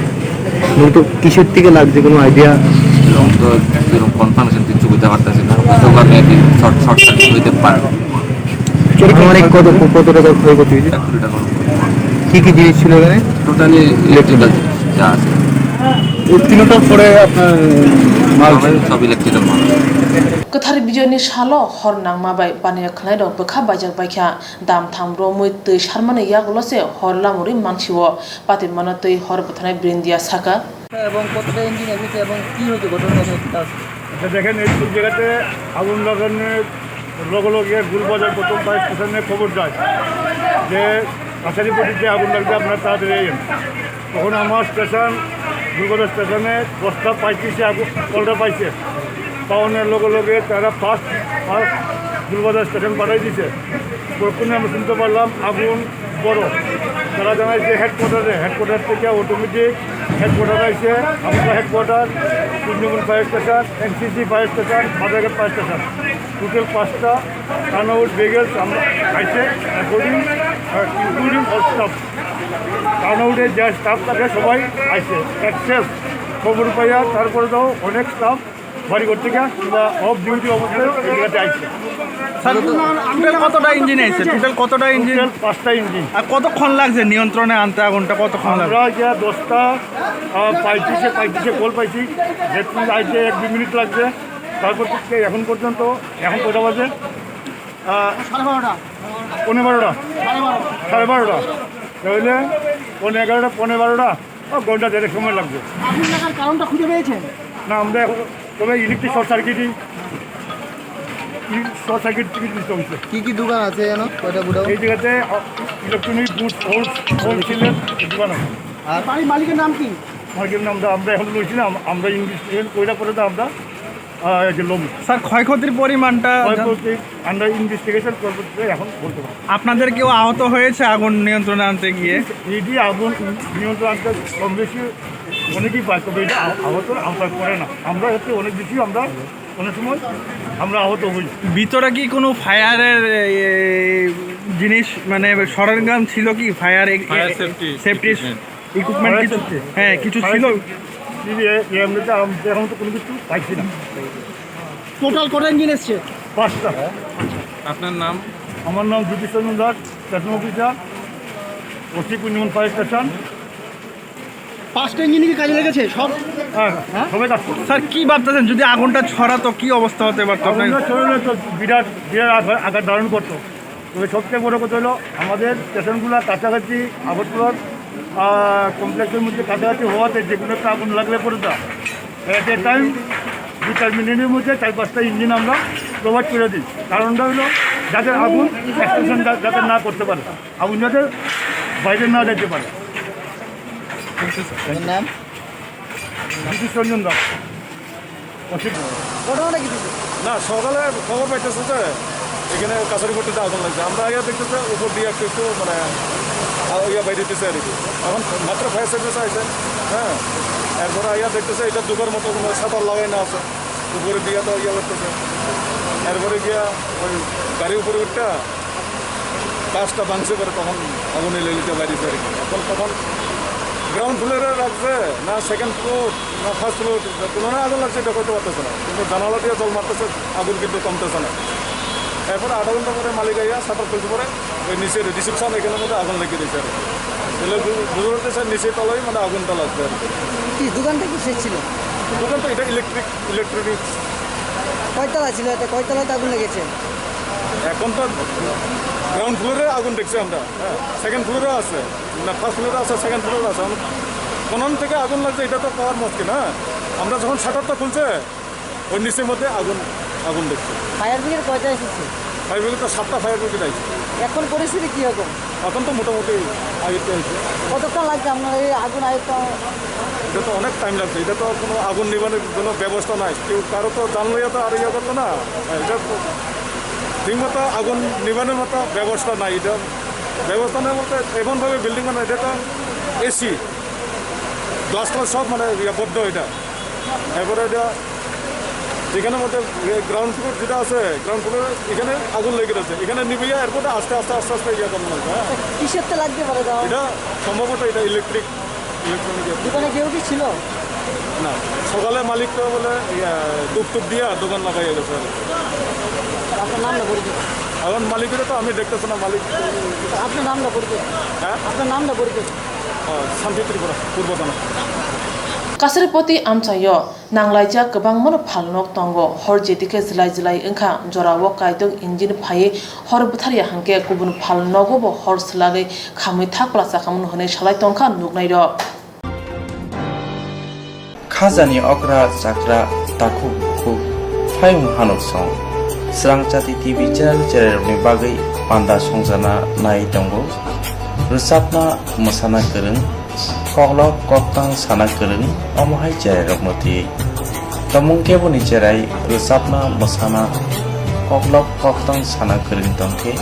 মূলত কিসের থেকে লাগছে কোনো আইডিয়া? এরকম তো এরকম কনফার্মেশন কিছু বুঝতে পারতেছি না, দোকানে শর্ট সার্কিট হইতে পারে। অনেক কত টাকা ক্ষয়ক্ষতি হয়েছে? 1 কোটি টাকা। কি কি জিনিস ছিল এখানে? টোটালি ইলেকট্রিক্যাল যা আছে। তিনটার পরে আপনার মাল সব ইলেকট্রিক্যাল মাল। Kathar bijoni shalo hor nang mabai paniya khlai rok bokha bajak baikha dam thamro mui tui sharmane yagulo se hor lamuri manchiwo pati mana tui hor bothanai brindia saka এবং কতটা ইঞ্জিন এসেছে এবং কি হয়েছে ঘটনাটা? দেখেন এই জায়গাতে আগুন লাগানোর লগে গুলবাজার প্রথম ফায়ার স্টেশনে খবর যায় যে কাছারিপট্টিতে আগুন লাগবে, আপনার তাড়াতাড়ি এলেন। তখন আমার স্টেশন গুলবাজার স্টেশনে 10টা 35 আগুন কলটা পাইছে, পাওয়ানোর লগে তারা ফার্স্ট গুলবাজার স্টেশন পাঠাই দিছে। প্রথমে আমরা শুনতে পারলাম আগুন বড়, তারা জানাইছে হেডকোয়ার্টার থেকে অটোমেটিক হেডকোয়ার্টার আছে, আমরা headquarter Kundimul fire station, NCC fire station, Madarghat fire station, total 5টা টার্নআউট ভেহিকেলস আমরা আইছে ইনক্লুডিং অল স্টাফ। টার্নআউটের যা স্টাফ থাকে সবাই আইছে অ্যাক্সেস খবর পাইয়া, তারপরে তো অনেক স্টাফ বাড়ি করতে গিয়ে কিংবা অফ ডিউটি অবস্থায় এই জায়গাতে আইছে। কতটা ইঞ্জিন আছে? টোটাল কতটা ইঞ্জিন? 5টা ইঞ্জিন। আর কতক্ষণ লাগছে নিয়ন্ত্রণে আনতে আগুনটা? কতক্ষণ লাগছে? আমরা যা 10টা 35 কল পাইছি, যেটুকু আইতে 1-2 মিনিট লাগছে। তারপর থেকে এখন পর্যন্ত এখন কটা বাজে? 12:30, 12:30 তাহলে 11:30, 12:30 ঘন্টা 1.5 সময় লাগবে। কারণটা খুঁজে পেয়েছেন? না, আমরা এখন তবে ইলেকট্রিক শর্ট সার্কিট হয়েছে। কি কি দোকান আছে জানো? কয়টা গোডাউন? এই জায়গাতে ইলেকট্রনিক গুডস হোলসেলের দোকান আছে। আর বাড়ির মালিকের নাম কি? মার্কেটের নামটা আমরা এখন লইছিলাম, আমরা ইনভেস্টিগেশন কইরা পরে তো আমরা স্যার ক্ষয়ক্ষতির পরিমাণটা আমরা ইনভেস্টিগেশন করতে এখন বলতে পারি। আপনাদের কেউ আহত হয়েছে আগুন নিয়ন্ত্রণে আনতে গিয়ে? এইটি আগুন নিয়ন্ত্রণ আনতে কম বেশি অনেকেই পাই, তবে এটা আহত আওতায় পড়ে না। আমরা হচ্ছে অনেক বেশি আমরা অনেক সময় আমরা আহত হই। ভিতরে কি কোনো ফায়ারের জিনিস মানে সরঞ্জাম ছিল কি? ফায়ার সেফটি ইকুইপমেন্ট কিছু? হ্যাঁ কিছু ছিল। এমনিতে এখন তো কোনো কিছু পাইছি না। টোটাল কটা ইঞ্জিন এসছে? 5টা। আপনার নাম? আমার নাম Jyotishranjan Das, station officer, OC Kundimul fire station. 5টা ইঞ্জিন কি কাজে লেগেছে সব? হ্যাঁ সবাই কাজ করছে। স্যার কি ভাবতেছেন যদি আগুনটা ছড়াতো কি অবস্থা হতে পারতো? ছড়ালে তো বিরাট আঘাত ধারণ করতো। তবে সবচেয়ে বড় কথা হলো আমাদের স্টেশনগুলো কাছাকাছি আগরতলার কমপ্লেক্সের মধ্যে কাছাকাছি হওয়াতে যে কোনো একটা আগুন লাগলে পরে তা এট এ টাইম 2-4 মিনিটের মধ্যে 4-5টা ইঞ্জিন আমরা প্রোভাইড করে দিই। কারণটা হলো যাদের আগুন এক্সটেনশন যাতে না করতে পারে, আগুন যাতে বাইরে না যেতে পারে। নাম ব্রিটিশ রঞ্জন দাস অসিত ঘটনাটা কি না সকালে খবর পাইতেছে যে এখানে কাছারিপট্টিতে আগুন লাগছে আমরা ইয়া দেখতেছে উপর দিয়ে একটু একটু মানে ইয়া বাইরেতেছে আর কি এখন মাত্র ফায়ার সার্ভিস আছে হ্যাঁ এরপরে ইয়া দেখতেছে এটা দুটোর মতো কোনো সাঁতার লাগাই না আছে উপরে দিয়ে তো ইয়া করতেছে এরপরে গিয়া ওই গাড়ির উপরে উঠটা কাজটা ভাঙছে করে তখন আগুনে লেলিতে বাইরেছে আর কি এখন তখন গ্রাউন্ড ফ্লোরে রাখছে না সেকেন্ড ফ্লোর না ফার্স্ট ফ্লোর কোনো না আগুন লাগছে এটা করতে পারতেছে না কিন্তু জানালা দিয়ে জল মারতেছে আগুন কিন্তু কমতেছে না এরপরে আধা ঘন্টা পরে মালিক আইয়া সাঁতার খুলতে পরে ওই নিচে রিসেপশন এখানের মধ্যে আগুন লেগে দিয়েছে আর কি বুঝতে পারতেছে নিচে তলাই মানে আগুনটা লাগছে আর কি দোকানটা কি শেষ ছিল দোকানটা এটা ইলেকট্রনিক্স কয়তলা ছিল এটা কয়তলাতে আগুন লেগেছে এখন তো গ্রাউন্ড ফ্লোরে আগুন দেখছি আমরা হ্যাঁ সেকেন্ড ফ্লোরেও আছে না ফার্স্ট ফ্লোরে আছে সেকেন্ড ফ্লোরে আছে কোন থেকে আগুন লাগছে এটা তো পাওয়ার মুশকিল হ্যাঁ আমরা যখন শাটারটা খুলছে ওই নিচের মধ্যে আগুন দেখছি ফায়ার ব্রিগেড কয়টা এসেছে ফায়ার ব্রিগেড তো 7টা ফায়ার ব্রিগেড আছে এখন পরিস্থিতি কি রকম এখন তো মোটামুটি আয়ত্ত হয়েছে কতক্ষণ লাগছে আপনার এই আগুন আয়ত্ত এটা তো অনেক টাইম লাগছে এটা তো কোনো আগুন নিবানোর কোনো ব্যবস্থা নাই কেউ কারো তো জানলো তো আর ইয়ে করতো না এটা ঠিকমতো আগুন নিবানোর মতো ব্যবস্থা নাই এটা ব্যবস্থা নেই বলতে এমনভাবে বিল্ডিং মানে এটা তো এসি গ্লাস ক্লাস সব মানে বদ্ধ এটা এরপরে এটা এখানের মধ্যে গ্রাউন্ড ফ্লোর যেটা আছে গ্রাউন্ড ফ্লোর এখানে আগুন লেগে রয়েছে এখানে নিবে এরপরে আস্তে আস্তে আস্তে আস্তে ইয়ে করানো লাগবে হ্যাঁ কিসের তো লাগতে পারে এটা সম্ভবত এটা ইলেকট্রিক দোকানে কেউ কি ছিল না সকালে মালিক তো বলে টুপ দিয়া দোকান লাগাইয়া গেছে আপনার নাম না পরিচয় এখন মালিকের তো আমি দেখতেছি না মালিক আপনার নাম না পরিচয় হ্যাঁ আপনার নাম না পরিচয় শান্তি Tripura পূর্বতনা Kasaripoti amchayo nanglaija gobang mono phalnok tongo hor jetike jilai engkha jorawo kaidok engine phaye hor butharia hangke kubun phalnogo bo hor slage khamui thakla sakhamun hone shalai tongkha nugnai ro khajani okra chakra takhu khu phayung hanok song srangchati tv channel ni bagai panda songjana nai tongo rusapna masana kereng koklok koktang sana kereng omohai jerai rokmoti tamung keboni jerai rusapna masana koklok koktang sana kereng tongke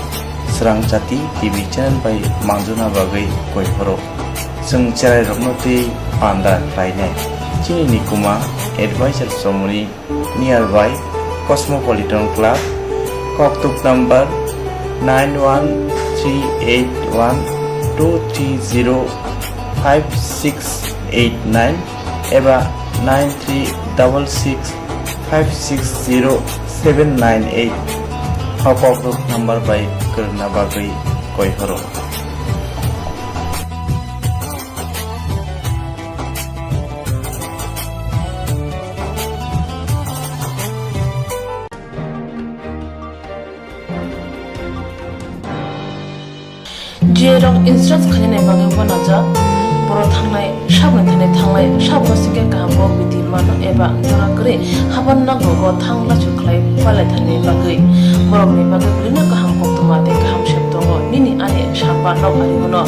srangchati tv channel bai mangjuna bagai koiforo jeng jerai rokmoti panda klaine chini nikuma advisor somoni nearby Cosmopolitan Club koktuk number 91381230569 eba 9366560798 koktuk number by kerna bagai koihoro Jerong insurance khane bagi bonaja boro thangnai sabne thane thanglai sabno sike gambo bidi mano eba jora kre haban na gogo thangla chuklai pale thane bagi borok ni bagi brina kaham koktuma te kaham sheptongo nini ane sapa no ari gono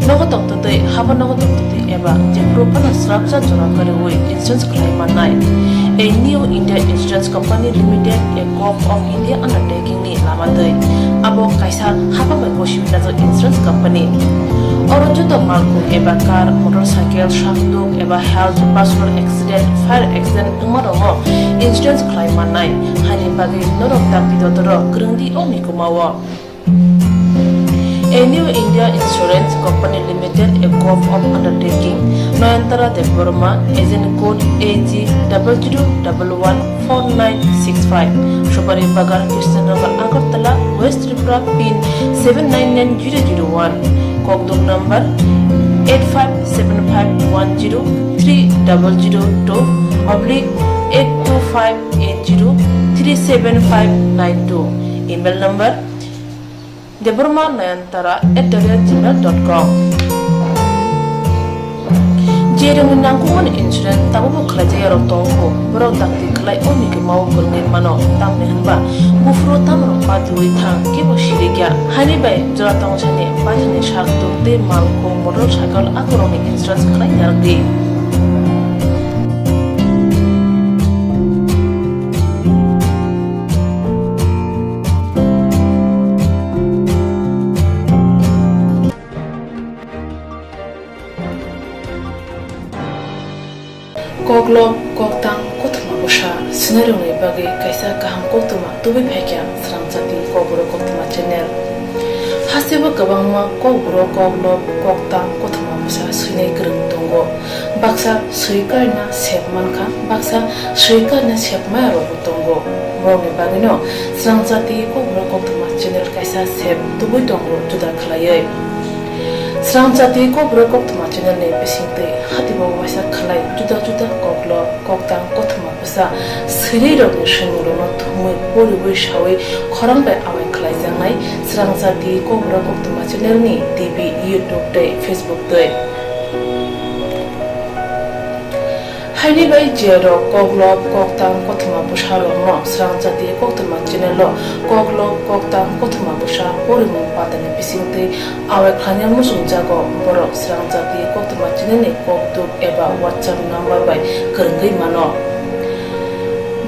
nogo tokte haban nogo tokte eba je propana srapsa jora kare oi insurance claim manai a new India Insurance Company Limited a co-op of India undertaking ni lamadai abo kaisa haba bai boshibna jo insurance company orojoto marko eba car motorcycle shakduk eba health personal accident fire accident umarongo insurance claim manai hani bagi norok tapidodoro grungdi oni kumawo A new India Insurance Company Limited, a co-op of undertaking, Noyantara de Burma, agent code AG00114965, Shubari Bagar, Krishnagar, Agartala, West Tripura, PIN 799001, Kokdok number 8575103000/82580375592, email number deburmanayantara@gmail.com Jerong nangkuman insurance tabu bukhla jaya rok tongko borok takti khlai oni ke mau kurne mano tamne hanba bufro tamro patui thang ke bo shirigya hani bai jora tong chane bajane shakto te mal ko motorcycle akoroni insurance khlai yardi Koglop koktang kotma usha sinarung bagi kaisa kaham kotma tubi phekya sramchati kobro kotma channel haseba kabangma kobro koglop koktang kotma usha sinai krung tongo baksa suikarna sepmanka baksa suikarna sepma ro tongo mone bagino sramchati kobro kotma channel kaisa sep tubi tongo juda khlaye Sramchati kobro koktma channel ne besingte hatibo wasa khalai juda juda koklo koktang kotma busa siri rok ni shinguro no thumui bori boi shawi khorang bai awai khalai jangai Sramchati kobro koktma channel ni TV YouTube te Facebook te Haini bai jero koglo koktang kotma busha no Sramchati koktma channel lo koglo koktang kotma busha bori mo patane bisingte awai khanya musung jago borok Sramchati koktma channel ni koktuk eba WhatsApp number bai kerngai mano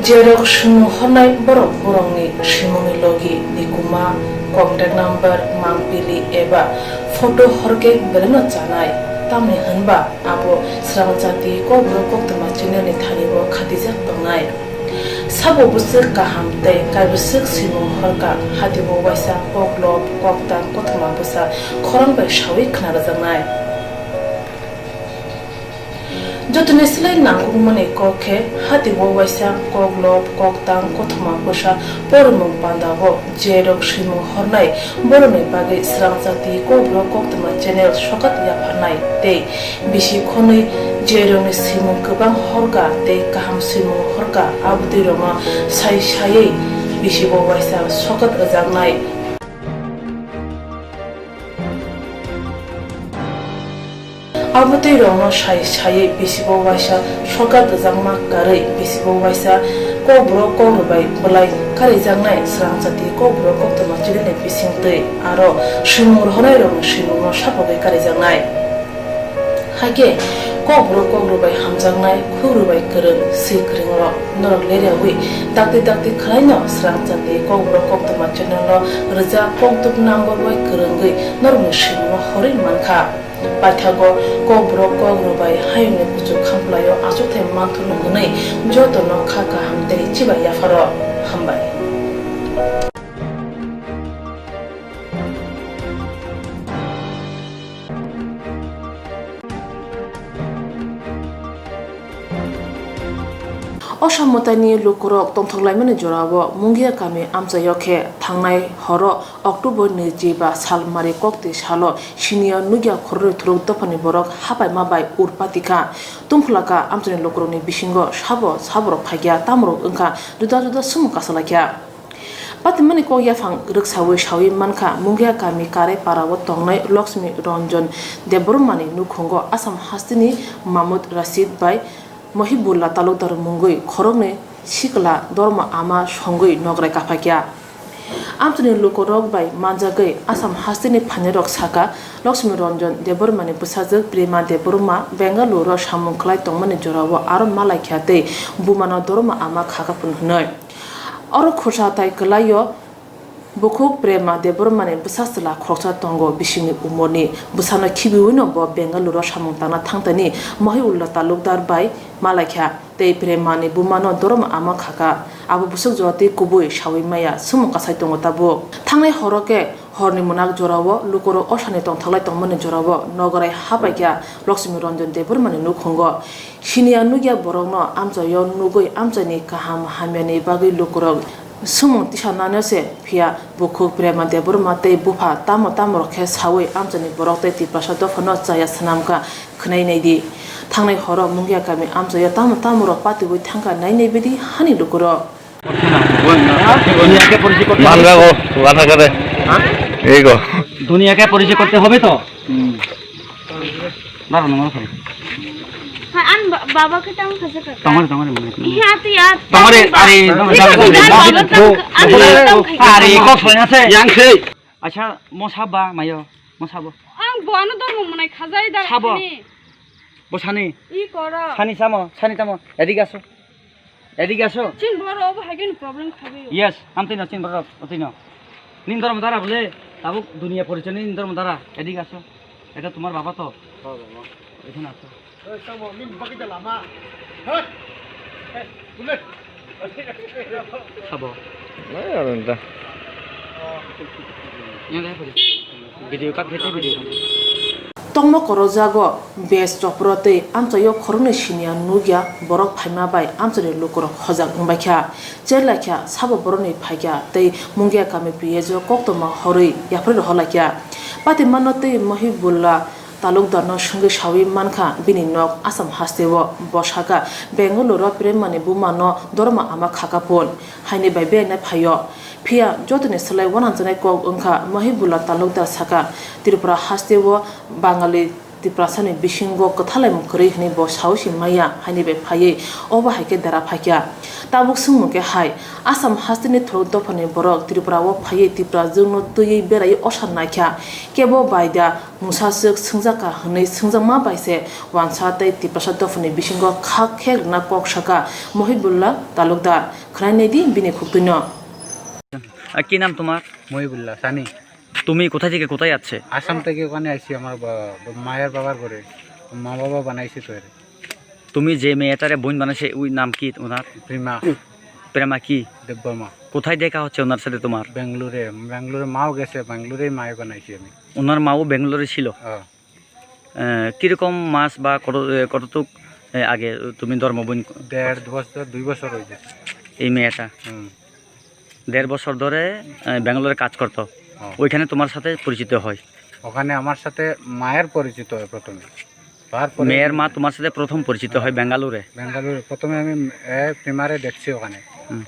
jero shunu honai borok borongni shimoni logi nikuma contact number mangpili eba photo horke beleno janai tamni hanba abo Sramchati kobro koktma channel ni thanibo khatijak tongnai sabo busir kaham tei kaibusik simung horka hatibo waisa koglop koktang kotma busa khorang bai shawi khnar jangai jotne silai nangku mane kokhe hatibo waisa koglop koktang kotma busa pormung pandabo jerok simung hornai borone bagi Sramchati kobro koktma channel shokat yaphanai tei bisi khonai jerong simung kubang horga tei kaham simung horga abdi roma sai sai bisi bo waisa shokat ajangnai abdi roma sai sai bisi bo waisa shokat ajangma karai bisi bo waisa kobro kogbai bolai kari jangnai Sramchati kobro koktma channel ne bisingte aro simur honai roma simur sapogai kari jangnai hage kobro bai hamjangnai khuru bai kereng sikringro norok lerewi dakti dakti khlaino Sramchati kobro koktma channel lo rja koktuk number bai kerengai norok simur horin mankha Pathago kobro bai hayne puchu khamplayo asukte manthunu gunai joto no khaka hamte chiba yafaro hambai Osamotani lukurok tongthoglai mane jorabo mungia kami amcha yokhe thangnai horo October ni jiba salmari kokti salo senior nugya khorre thuruk topani borok hapai mabai urpatika tumphulaka amchani lukuroni bisingo sabo saborok phagya tamrok ongkha juda juda sum kasalakya Patimani ko yafang ruksawi shawi manka mungia kami kare parawo tongnai Lakshmi Ranjan Debormani nukhongo Assam hastini Mahmud Rashid bai Mohibullah talukdar mungui khorokne sikla dorma ama songui nograi kapakya amtuni lukorok bai manjagai Assam hastini phanerok saka Lakshmi Ranjan Debormani busajak Prema Deborma Bengaluru samungklai tongmani jorawo aro malai khyate bumana dorma ama khakapun hnoi aro khursa tai kalayo Bukuk Prema Debormani busasla khoksa tongo bisini umoni busana khibiwino bo Bengaluru samungtana thangtani Mohibullah talukdar bai malakha tei Premani bumano dorma ama khaka abo busuk joti kubui shawi maya sumu kasai tongo tabo thangnai horoke horni munak jorawo lukoro osani tong thaglai tongmani jorawo nogorai habaikya Lakshmi Ranjan Debormani nukhongo sinia nugya borokno amchayo nugui amchani kaham hamyani bagi lukorok Sumung tishananya se pia Bukuk Prema Deborma tei bupa tamo rokhe sawi amchani borok tei tiprasado phono chaya sanamka khnai naidi thangnai horo mungia kami amchaya tamo rok patibui thangka nai nei bedi hani lukuro দুনিয়াকে পরিচয় করতে হবে তো কথা করে এই গো দুনিয়াকে পরিচয় করতে হবে তো না না হ্যাঁ আন বাবাকে টাউন কাছে কাকা তোমার তোমার মনে হ্যাঁ তুই আর তোমার আরে আরে কত ফোন আছে ইয়াংছে আচ্ছা মসাবা মাইও মসাবো আং বনো তো মনে খাজাই দা সাবো বসানি ই করো সানি তামো এদিকে আসো চিন বড় হবে হাইগেন প্রবলেম খাবে ইয়েস আমতে না চিন বড় অতি না নিন্দর মদারা বলে তাবো দুনিয়া পরিচয় নিন্দর মদারা এদিকে আসো এটা তোমার বাবা তো হ্যাঁ বাবা এখানে আসো খাবো ভিডিও কাট খেতে video tongmo koro jago bes choprote amcha yo khorne sinia nugya borok phaima bai amcha ni lokor hojak ngbaikha chelakha sabo boroni phaikya tei mungya kame piyejo koktoma horoi yapre holakya pati manote mohibullah Talukdar সঙ্গে সাউই মানখা বিনি knock Assam হাস্তেও বসাকা Bengaluru প্রেমানি বুমানো Darma আমা খাকাপন হাইনি by বেনে ফাইয় ফিয়া যতনে সেলাই ওয়ানাজনে cock ওংখা Mohibullah Talukdar সাকা ত্রিপুরা হাস্তেও বাঙালি ত্রিপুরাসানি বিশিঙ্গ কথালাই মুখরি হনি ব সাউসি মাইয়া হাইনি বে ফাইয়ে অবা হাইকে দারা ফাইয়া তাবুক সুमुके हाय आसाम हास्तिनि थ्रौ दफानि बरक त्रिपुरा व फाइये त्रिपुरा जोंनो तयै बेराय असान नाख्या केबो बायदा मुसासक संजाका हनै संजामा बायसे वानसा तै त्रिपुरा दफानि बिसिंग खा खेगना ककसाका महिबुल्लाह तालुकदार खनायनेदि बिनि खुक्तुनो কি নাম তোমার মহিবুল্লাহ সানি তুমি কোথা থেকে কোথায় যাচ্ছে আসাম থেকে ওখানে আইছি আমার মায়ের বাবার ঘরে মা বাবা বানাইছে তো তুমি যে মেয়েটারে বোন বানাইছে ওই নাম কি ওনার প্রেমা কি দেববর্মা কোথায় দেখা হচ্ছে ওনার সাথে তোমার বেঙ্গালুরে মাও গেছে বেঙ্গালুরে মায়ে বানাইছি আমি ওনার মাও বেঙ্গালুরে ছিল কিরকম মাস বা কতটুক আগে তুমি ধর্ম বোন 2 বছর হয়ে গেছে এই মেয়েটা 1.5 বছর ধরে বেঙ্গালুরে কাজ করতো ওইখানে তোমার সাথে পরিচিত হয় ওখানে আমার সাথে মায়ের পরিচিত হয় প্রথমে মেয়ের মা তোমার সাথে প্রথম পরিচিত হয় বেঙ্গালুরে প্রথমে আমি প্রিমারে দেখছি ওখানে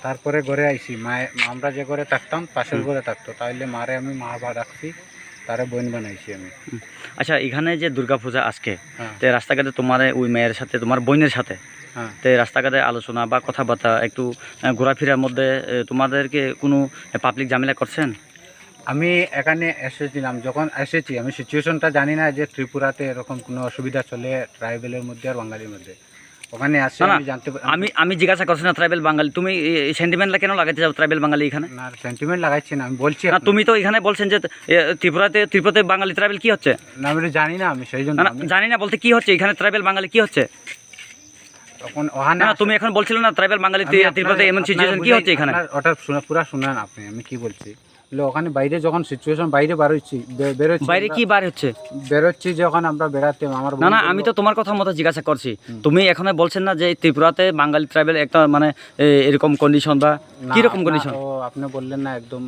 তারপরে ঘরে আইছি আমরা যে ঘরে থাকতাম পাশের ঘরে থাকতো তাইলে মারে আমি মা বা রাখছি তারে বোন বানাইছি আমি আচ্ছা এখানে যে দুর্গা পূজা আজকে তে রাস্তাঘাটে তোমার ওই মেয়ের সাথে তোমার বোনের সাথে তে রাস্তাঘাটে আলোচনা বা কথাবার্তা একটু ঘোরাফেরার মধ্যে তোমাদেরকে কোনো পাবলিক ঝামেলা করছেন আমি এখানে এসেছিলাম যখন এসেছি আমি সিচুয়েশনটা জানি না যে ত্রিপুরাতে এরকম কোনো অসুবিধা চলে ট্রাইবেলের মধ্যে আর বাঙালির মধ্যে ওখানে আসে আমি জানতে আমি জিজ্ঞাসা করছি না ট্রাইবেল বাঙালি তুমি সেন্টিমেন্টটা কেন লাগাইতে যাও ট্রাইবেল বাঙালি এখানে না সেন্টিমেন্ট লাগাইছি না আমি বলছি না তুমি তো এখানে বলছেন যে ত্রিপুরাতে বাঙালি ট্রাইবেল কি হচ্ছে না আমি জানি না আমি সেই জন্য জানি না বলতে কি হচ্ছে এখানে ট্রাইবেল বাঙালি কি হচ্ছে তখন ওখানে না তুমি এখন বলছিল না ট্রাইবেল বাঙালি ত্রিপুরাতে এমন সিচুয়েশন কি হচ্ছে এখানে ওটা পুরো শুনেন আপনি আমি কি বলছি ওখানে বাইরে যখন সিচুয়েশন বাইরে বেরোচ্ছি বাইরে কি বার হচ্ছে বেরোচ্ছি যখন আমরা বেড়াতে আমার না আমি তো তোমার কথা মতো জিজ্ঞাসা করছি তুমি এখন বলছেন না যে ত্রিপুরাতে বাঙালি ট্রাইবেল একটা মানে এরকম কন্ডিশন বা কি রকম কন্ডিশন আপনি বললেন না একদম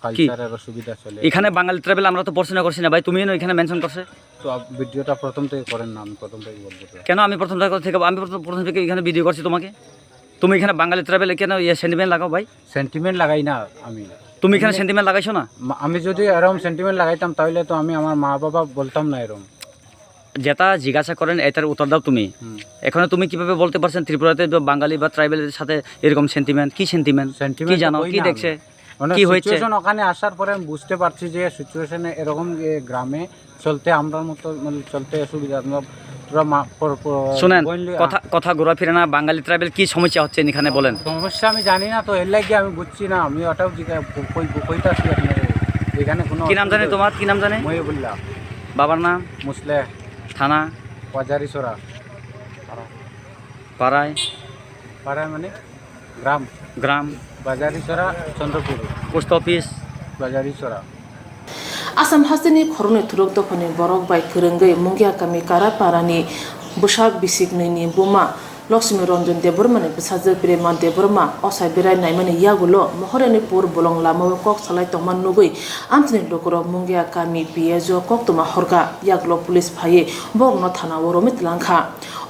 কালচারের অসুবিধা চলে এখানে বাঙালি ট্রাইবেল আমরা তো পড়াশোনা করছি না ভাই তুমি এখানে মেনশন করছে তো ভিডিওটা প্রথম থেকে করেন না আমি প্রথম থেকে বলবো কেন আমি প্রথম থেকে এখানে ভিডিও করছি তোমাকে তুমি এখানে বাঙালি ট্রাইবেল কেন সেন্টিমেন্ট লাগাও ভাই সেন্টিমেন্ট লাগাই না আমি তুমি এখানে সেন্টিমেন্ট লাগাইছো না আমি যদি এরকম সেন্টিমেন্ট লাগাইতাম তাহলে তো আমি আমার মা বাবা বলতাম না এরকম যেটা জিজ্ঞাসা করেন এটার উত্তর দাও তুমি এখন তুমি কিভাবে বলতে পারছেন ত্রিপুরাতে বাঙালি বা ট্রাইবেলের সাথে এরকম সেন্টিমেন্ট কি জানো কি দেখছে কি হয়েছে ওখানে আসার পরে আমি বুঝতে পারছি যে সিচুয়েশনে এরকম গ্রামে চলতে আমরা মতো চলতে অসুবিধা শুনেন কথা ঘোরাফেরা না বাঙালি ট্রাইবেল কি সমস্যা হচ্ছে এখানে বলেন সমস্যা আমি জানি না তো এর লাগে আমি বুঝছি না আমি ওটাও কইতাছি আপনার এখানে কোনো কি নাম জানে তোমার কি নাম জানে মহিবুল্লাহ বাবার নাম মুসলে থানা বাজারিসরা পাড়ায় মানে গ্রাম বাজারিসরা চন্দ্রপুর পোস্ট অফিস বাজারিসরা आसाम हास्तिनि खरने थुरुक दफानि बरक बाय फोरोंगै मुंगिया कामि कारापारानि बुसा बिसिकनैनि बुमा লক্ষ্মী রঞ্জন দেববর্মানি বিসাজ প্রেমা দেববর্মা অসাই বেড়াই নাইমানি ইয়াগুলো মহরানি পুর বলং লামো কক সালাই তমান নুগুই আমচিনি লোকর মুঙ্গিয়া কামি পিএজো কক তোমা হরকা ইয়াগুলো পুলিশ ভাইয়ে বগ্ন থানাও রমিত লাংখা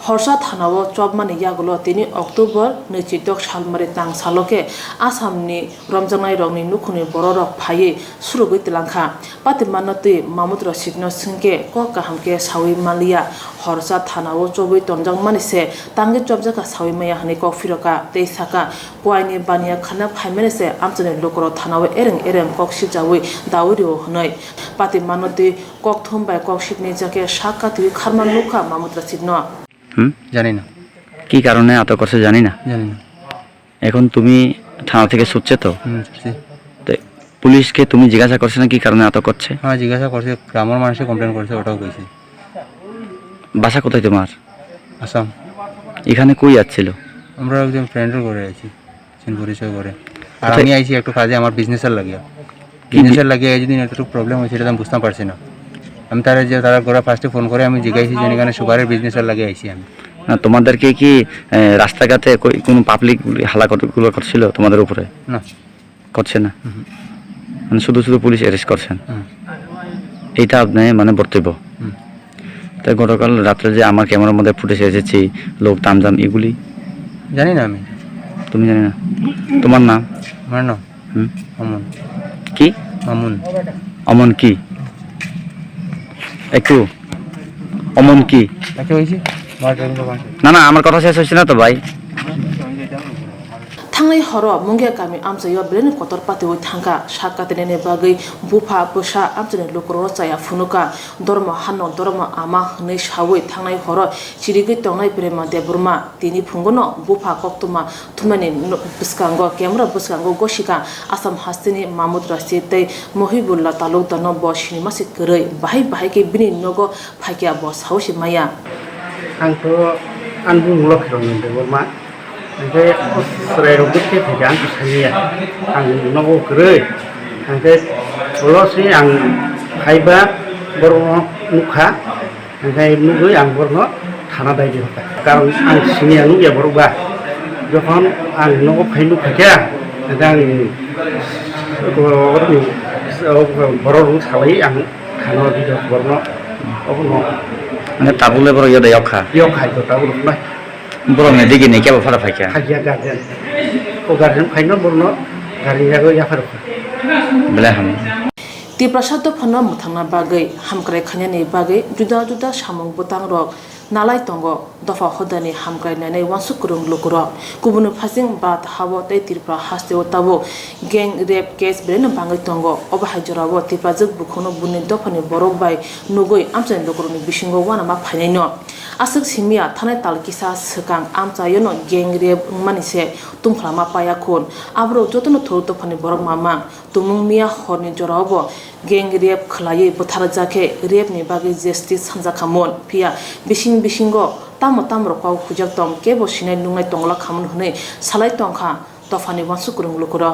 হরসা থানাও চবমানি ইয়াগুলো 3 অক্টোবর 2010 সালমারি তাং সালকে আসামনি রমজানাই রংনি নুখুনি বড়রক ভাইয়ে সুরুগৈ তিলাংখা পাতি মানতি মামুদ রশিদনো সিংকে কক কাহামকে সাউই মালিয়া হরসা থানাও চবই তনজাং মানিসে তাঙ্গে চবজাকা সাউই মায়া হানি কক ফিরকা তেইসাকা কোয়াইনি বানিয়া খানা ফাইমেনেসে আমচনি লোকর থানাও এরেং কক সিজাউই দাউরিও হনৈ পাতি মানতি কক থুমবাই কক শিবনি জাকে সাকা তুই খারমান নুখা মামুদ রশিদনো জানি না কি কারণে আটক করছে জানি না এখন তুমি থানা থেকে ছুটছে তো পুলিশকে তুমি জিজ্ঞাসা করছো না কি কারণে আটক করছে? হ্যাঁ জিজ্ঞাসা করছে, গ্রামের মানুষে কমপ্লেন করছে, ওটাও কইছে। বাসা কোথায় তোমার? আসাম। এখানে কই যাচ্ছিল? আমরা একজন ফ্রেন্ডের ঘরে আছি, চিন পরিচয় করে। আর আমি আইছি একটু কাজে, আমার বিজনেসের লাগিয়া যদি একটু প্রবলেম হয়েছে সেটা আমি বুঝতে পারছি না। আমি তারা ঘরে ফার্স্টে ফোন করে আমি জিজ্ঞাসি যে এখানে সুগারের বিজনেসের লাগিয়ে আইছি আমি। না তোমাদেরকে কি রাস্তাঘাটে কোনো পাবলিক হালাগুলো করছিল তোমাদের উপরে? না করছে না, মানে শুধু পুলিশ অ্যারেস্ট করছেন, এইটা আপনি মানে বক্তব্য। তাই গতকাল রাত্রে যে আমার ক্যামেরার মধ্যে ফুটেজ এসেছি লোক তামজাম এগুলি জানি না আমি। তুমি জানি না? তোমার নাম? আমার নাম অমন। কি অমন? অমন কি? একটু অমন কি? না আমার কথা শেষ হচ্ছে না তো ভাই। থাংনাই হর মুঙ্গিয়া কামি আমচাইয়া ব্রেন কতর পাতে ওই থাঙ্কা সাকাতেনে বাগৈ বুফা বসা আমচনে লোকর চায়া ফুনুকা ধর্ম হান্ন ধর্ম আমা হनै সাवै থাংনাই হর চিরিগৈ তংনাই প্রেমা দেববর্মা তিনি ফুঙ্গনো বুফা কক্তমা থুমানি বিসকাঙ্গ ক্যামেরা বিসকাঙ্গ গसिका आसाम हास्तिनि मामुद रशिद तै महिबुल्लाह तालुक दन ब सिनेमासि करै बाहाय के बिनि नगो फाइकिया ब सावसि माया आंथ' आंबो मुलखिरन देबबर्मा ओमफ्राय अस्राय रगुते फैदों आं सानिया आं नुनांगौ गोरै ओमफ्राय लसै आं फाइबा बर' नुखा ओमफ्राय नुगै आं बरनो थाना दायदि हरबाय कारन आं सिनिया नुगिया बर'बा যখন आं नुनांगौ फाइ नुखाया ओमफ्राय आं बर' रु सालाय आं थाना दिदो बरनो अबनो মানে তাবুলে বড় ইয়াদে ইয়াখা তো তাবুল না বড় নে দিগি নে কেবা ফারা ফাইকা হাজিয়া গার্জেন ও গার্জেন ফাইনো বরনো গাড়ি জায়গা ইয়াফার বলে হাম তি প্রসাদ ফন মুথাংনা বাগৈ হামক্রাই খানিয়ানি বাগৈ जुदा जुदा सामं बुतां रक नालाय तंग दफा हदानि हामक्रायनानै वानसुकुरुं लुकुर गुबुन फासिं बात हावो तै तिरप्रा हास्ते ताबो गेंग रेप केस ब्रेन बाङै तंग अबाहाय जरावो तिपाजक बुखनो बुनि दफानि बरक बाय नुगै आमचाय लुकुरनि बिसिंगो वानामा फाइनायनो आसक सिमिया थानाय तालकिसा सकां आमचायनो गेंग रेप मानिसे तुमफ्रामा पायाखुन आब्रो जतनो थौ दफानि बरक मामा तुमुं मिया हरनि जरावो गेंग रेप खलायै बुथार जाखे रेपनि बागै जस्टिस सानजाखामोन फिया बिसिंगो ताम रकाव खुजाक तम केबो सिनाय नुंनाय तंगला खामन हनै सालाय तंखा दफानि वानसुकुरुं लुकुर